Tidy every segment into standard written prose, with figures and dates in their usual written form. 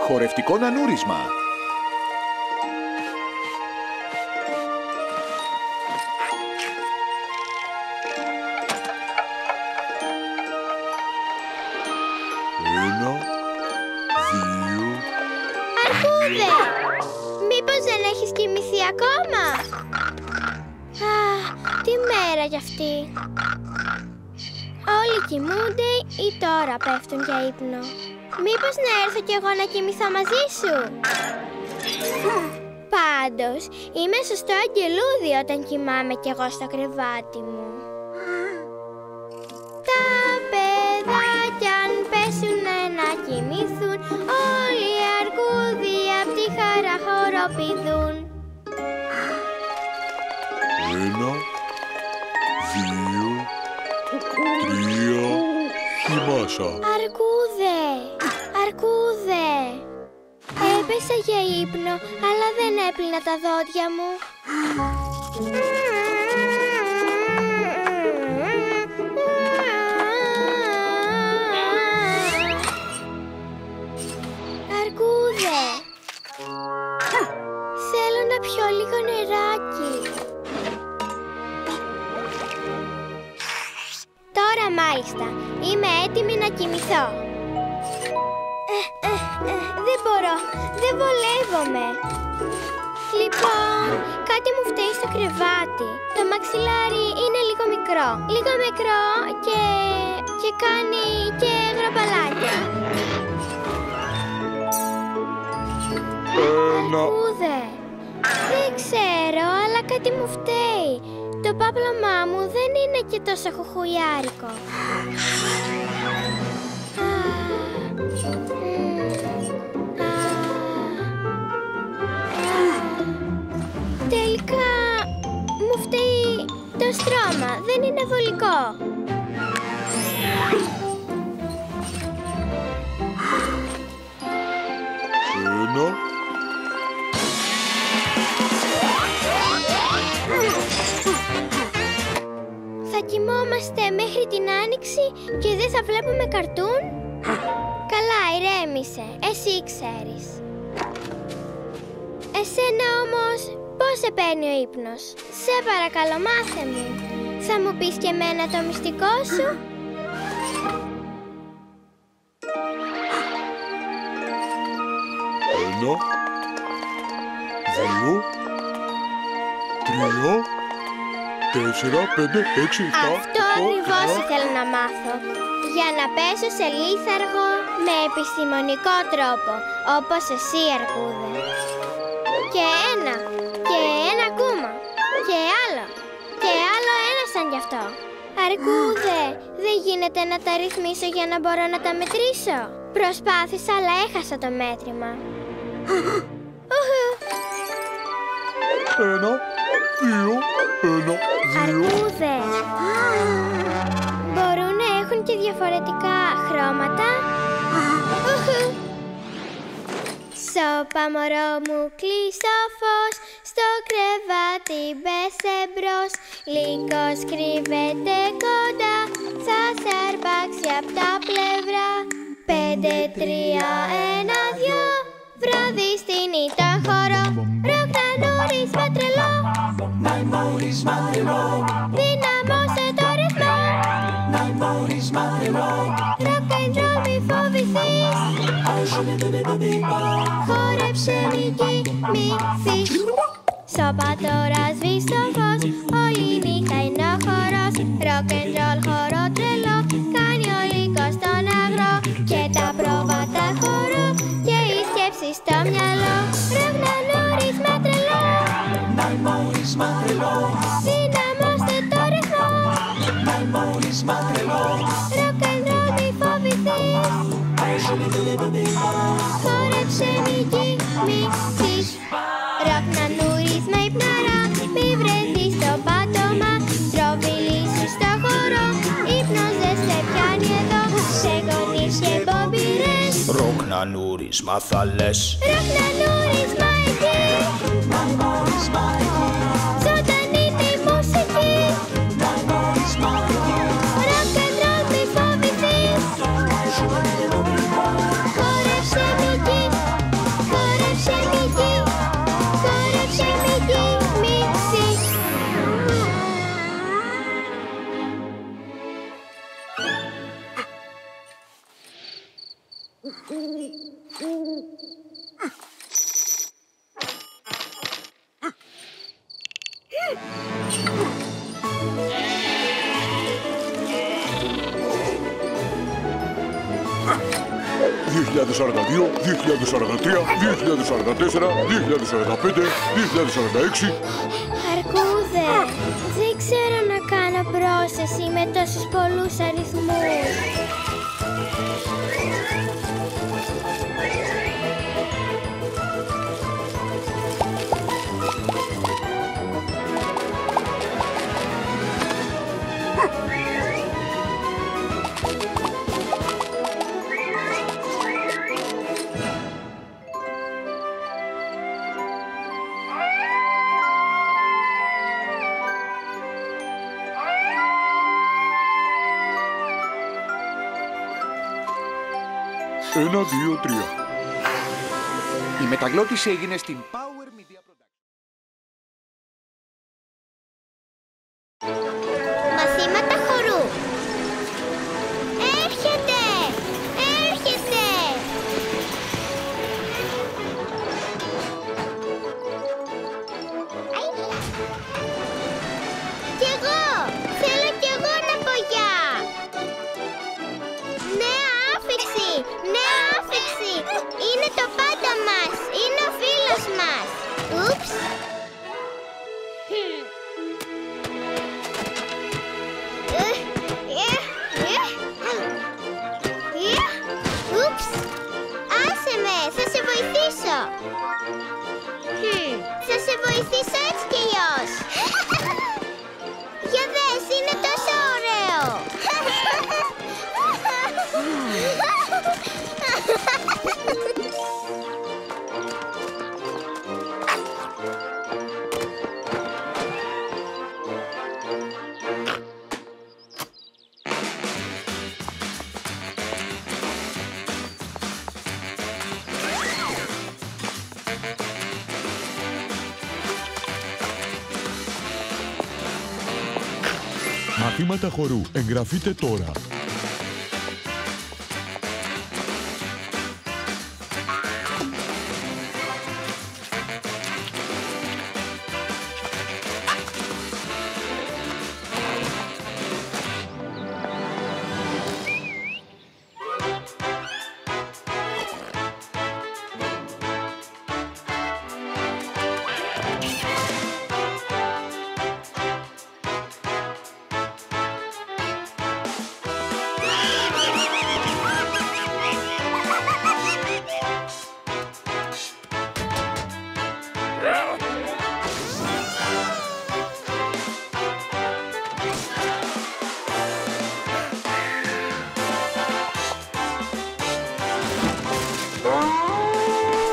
Χορευτικό νανούρισμα. Ένα, δύο... Αρκούδε! Μήπως δεν έχεις κοιμηθεί ακόμα? Τι μέρα κι αυτή. Όλοι κοιμούνται ή τώρα πέφτουν για ύπνο. Μήπως να έρθω κι εγώ να κοιμηθώ μαζί σου? Πάντως, είμαι σωστό αγγελούδι όταν κοιμάμαι κι εγώ στο κρεβάτι μου. Τα παιδάκια αν πέσουνε να κοιμηθούν, όλοι οι αρκούδοι απ' τη χαρά χοροπηδούν. Ένα, δύο, τρία, κοιμάσα. Αρκούδε, αρκούδε. Έπεσα για ύπνο, αλλά δεν έπλυνα τα δόντια μου. Αρκούδε, θέλω να πιω λίγο νεράκι. Τώρα μάλιστα, είμαι έτοιμη να κοιμηθώ. Δεν μπορώ, δεν βολεύομαι. Λοιπόν, κάτι μου φταίει στο κρεβάτι. Το μαξιλάρι είναι λίγο μικρό. Λίγο μικρό και κάνει και γραμπαλάκια. Αρκούδε, δεν ξέρω, αλλά κάτι μου φταίει. Το πάπλωμά μου δεν είναι και τόσο χουχουλιάρικο. Τελικά μου φταίει το στρώμα, δεν είναι βολικό. Ένα. Θα κοιμόμαστε μέχρι την άνοιξη και δεν θα βλέπουμε καρτούν? Καλά, ηρέμησε, εσύ ξέρεις. Εσένα όμως πώς σε παίρνει ο ύπνος? Σε παρακαλώ, μάθε μου. Θα μου πεις και εμένα το μυστικό σου? Ένα, δύο, τρία, 4, 5, 6, 7. Αυτό ακριβώς ήθελα να μάθω. Για να πέσω σε λίθαργο με επιστημονικό τρόπο, όπως εσύ, αρκούδε. Και ένα ακόμα. Και άλλο ένα σαν κι αυτό. Αρκούδε, δεν γίνεται να τα ρυθμίσω για να μπορώ να τα μετρήσω? Προσπάθησα, αλλά έχασα το μέτρημα. Ένα, δύο, ένα, δύο. Αρκούδε, μπορούν να έχουν και διαφορετικά χρώματα? Σώπα μωρό μου, κλείσω φως, στο κρεβάτι μπες εμπρός. Λύκος κρύβεται κοντά, θα σε αρπάξει απ' τα πλευρά. 5, 3, 1, 2, βράδυ στην ήττα χορό. Ροκ νανούρισμα τρελό, νανούρισμα τρελό. Δυναμώσε το ρυθμό, νανούρισμα τρελό. Ροκ and roll μη φοβηθείς, χόρεψε μη κοιμηθείς. Σώπα τώρα σβήσ' το φως, όλη η νύχτα είναι ο χορός. Ροκ and roll χορό τρελό, κάνει ο λύκος στον αγρό. Και τα πρόβατα χορό και η σκέψη στο μυαλό. Ροκ νανούρισμα τρελό, νανούρισμα τρελό. Δυναμώστε το ρυθμό, νανούρισμα τρελό. Ροκ and roll μη φοβηθείς, χόρεψε μη κοιμηθείς. Ροκ νανούρισμα υπναρά, μη βρεθείς στο πάτωμα. Τροβιλήσου στο χώρο, ύπνος δεν σε πιάνει εδώ. Σε γονείς και μπομπυρές, ροκ νανούρισμα θα λες. Ροκ νανούρισμα εκεί, νανούρισμα εκεί. Ζωντανή τη μουσική, νανούρισμα εκεί. Ροκ and roll μη φοβηθείς, χόρεψε μη κοιμηθείς. Αρκούδε, δεν ξέρω να κάνω πρόσθεση με τόσους πολλούς αριθμούς. Ένα, δύο, τρία. Η μεταγλώτηση έγινε στην Power Media Production. Μαθήματα χορού. Έρχεται! Έρχεται! Κι εγώ! Θέλω κι εγώ να πω γεια! Νέα άφηξη! Νέα άφηξη! Είναι το πάντα μας! Είναι ο φίλος μας! Ούψ! Ούψ! Άσε με! Θα σε βοηθήσω! Θα σε βοηθήσω έτσι κι αλλιώς! Για δες! Είναι τόσο ωραίο! Μαθήματα χορού. Εγγραφείτε τώρα.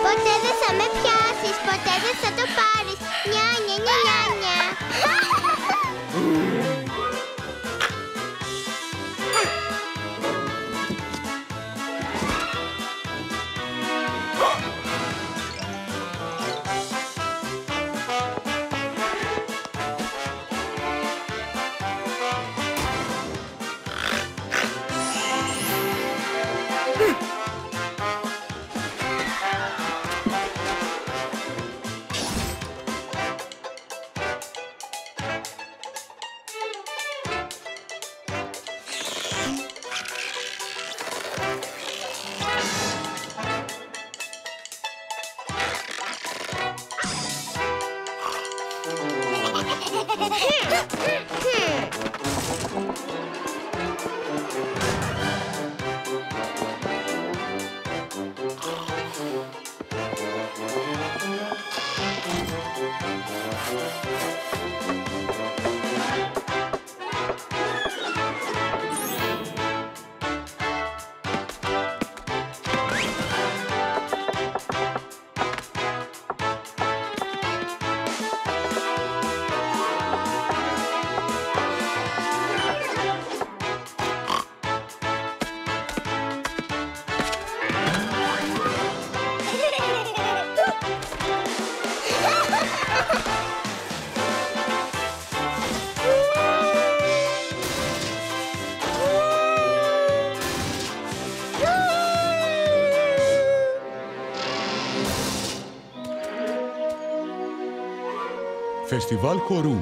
Ποτέ δεν θα με πιάσεις, ποτέ δεν θα το πάρεις. Νιά, νιά, νιά, νιά, νιά. Φεστιβάλ χορού.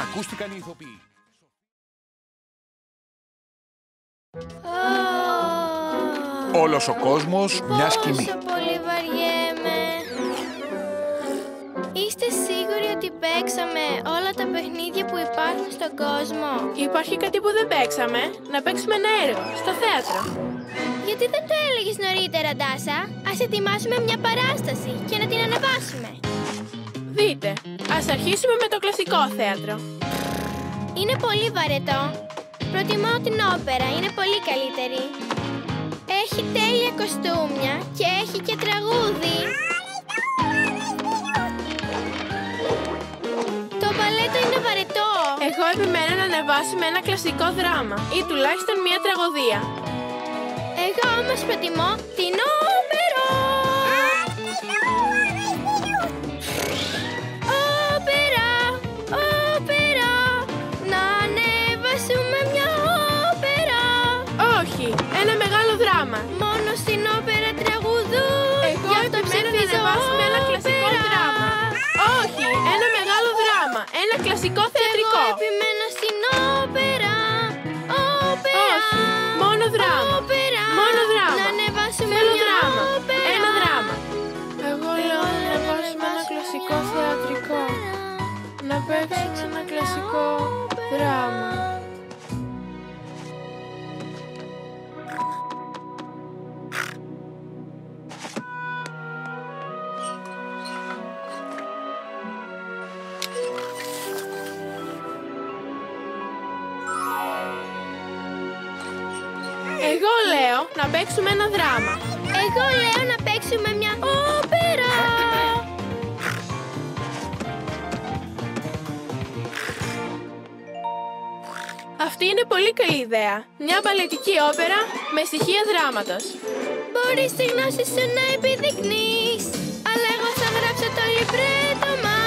Ακούστηκαν οι ηθοποιοί. Όλος ο κόσμος, μια σκηνή. Πόσο πολύ βαριέμαι. Είστε σίγουροι ότι παίξαμε όλα τα παιχνίδια που υπάρχουν στον κόσμο? Υπάρχει κάτι που δεν παίξαμε. Να παίξουμε ένα έργο στο θέατρο. Γιατί δεν το έλεγες νωρίτερα, Ντάσα? Ας ετοιμάσουμε μια παράσταση και να την ανεβάσουμε. Δείτε, ας αρχίσουμε με το κλασικό θέατρο. Είναι πολύ βαρετό. Προτιμώ την όπερα, είναι πολύ καλύτερη. Έχει τέλεια κοστούμια και έχει και τραγούδι. Το μπαλέτο είναι βαρετό. Εγώ επιμένω να ανεβάσουμε ένα κλασικό δράμα ή τουλάχιστον μια τραγωδία. Εγώ όμως προτιμώ την όπερα. Όπερα, όπερα. Να ανεβάσουμε μια όπερα. Όχι, ένα μεγάλο δράμα. Μόνο στην όπερα τραγουδούν. Εγώ επιμένω να ανεβάσουμε ένα κλασικό δράμα. Όχι, ένα μεγάλο δράμα. Ένα κλασικό θεατρικό. Εγώ επιμένω στην όπερα. Όπερα. Όχι, μόνο δράμα. Όπερα. Μόνο δράμα. Να ανεβάσουμε Θέλω μια δράμα. όπερα. Ένα δράμα. Εγώ λέω να ανεβάσουμε ένα κλασικό θεατρικό. Να παίξουμε ένα κλασικό δράμα. Εγώ λέω να παίξουμε ένα δράμα. Εγώ λέω να παίξουμε μια όπερα. Αυτή είναι πολύ καλή ιδέα. Μια μπαλετική όπερα με στοιχεία δράματος. Μπορείς τη γνώση σου να επιδεικνύεις, αλλά εγώ θα γράψω το λιμπρέτο μας.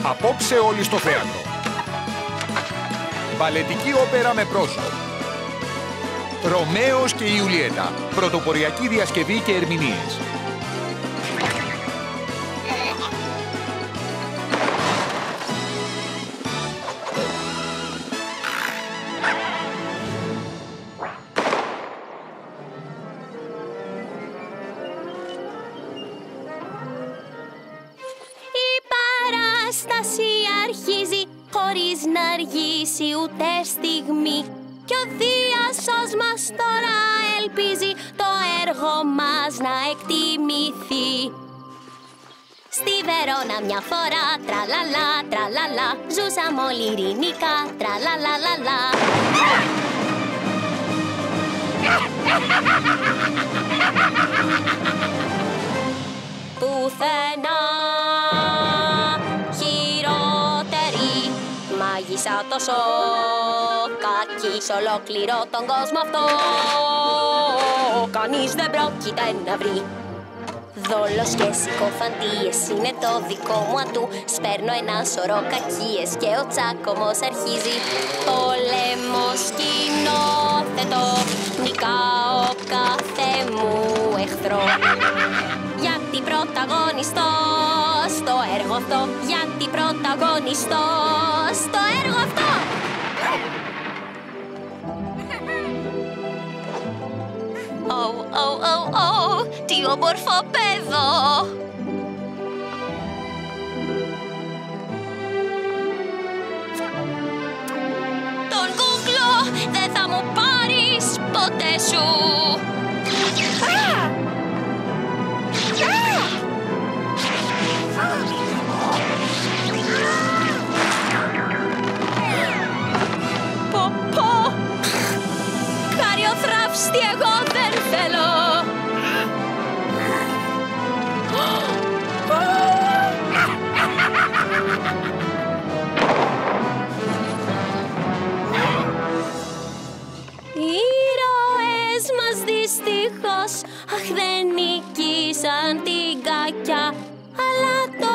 Απόψε όλοι στο θέατρο. Μπαλετική όπερα με πρόσωπο. Ρωμαίος και Ιουλιέτα. Πρωτοποριακή διασκευή και ερμηνείες. Παράσταση αρχίζει χωρίς να αργήσει ούτε στιγμή. Κι ο Δίασος μας τώρα ελπίζει το έργο μας να εκτιμηθεί. Στη Βερόνα μια φορά, τραλαλα, τραλαλα, ζούσαμε όλοι ειρηνικά, τραλαλαλαλα. Πουθενά μάγισσα τόσο κακή σ' ολόκληρο τον κόσμο αυτό. Κανείς δεν πρόκειται να βρει. Δόλος και συκοφαντίες είναι το δικό μου ατού. Σπέρνω ένα σωρό κακίες και ο τσάκωμος αρχίζει. Πόλεμος σκηνοθετώ, νικάω κάθε μου εχθρό. Γιατί πρωταγωνιστώ στο έργο αυτό. Γιατί πρωταγωνιστώ στο έργο αυτό. Τι όμορφο παιδό. Τον κούκλο δεν θα μου πάρεις ποτέ σου. Πω, καριοθράφστη εγώ δεν θέλω. Οι ήρωές μας δυστυχώς, αχ, δεν νικήσαν την κακιά. Αλλά το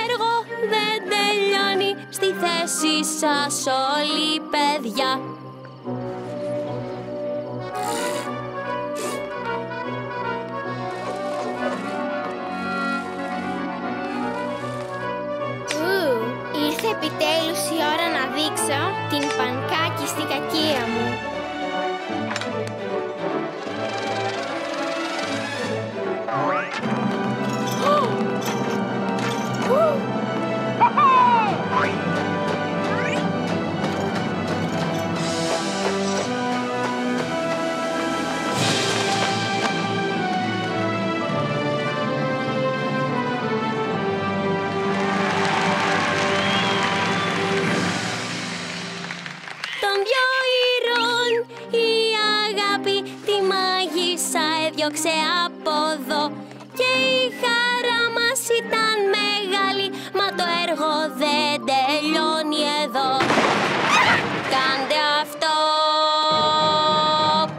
έργο δεν τελειώνει, στη θέση σας όλοι παιδιά. Ήρθε επιτέλους η ώρα να δείξω την πανκάκιστη κακία μου. Έδιωξε από εδώ και η χαρά μας ήταν μεγάλη. Μα το έργο δεν τελειώνει εδώ. Κάντε αυτό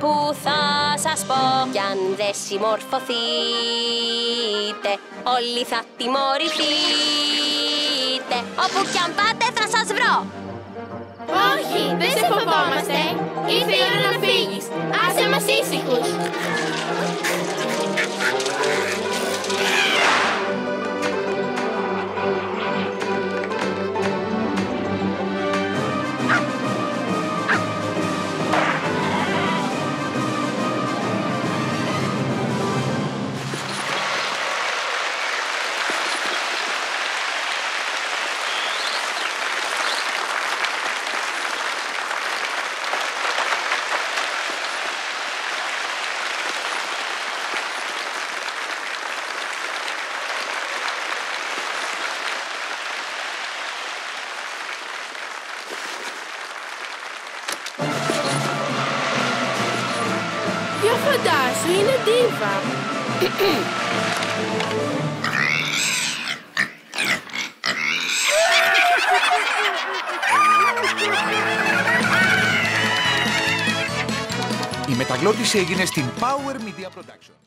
που θα σας πω. Κι αν δεν συμμορφωθείτε, όλοι θα τιμωρηθείτε. Όπου κι αν πάτε θα σας βρω. Όχι, δεν σε φοβόμαστε. Ήρθε η ώρα να φύγεις. Άσε μας ήσυχους. Φαντάσου, είναι ντίβα. Η μεταγλώτηση έγινε στην Power Media Production.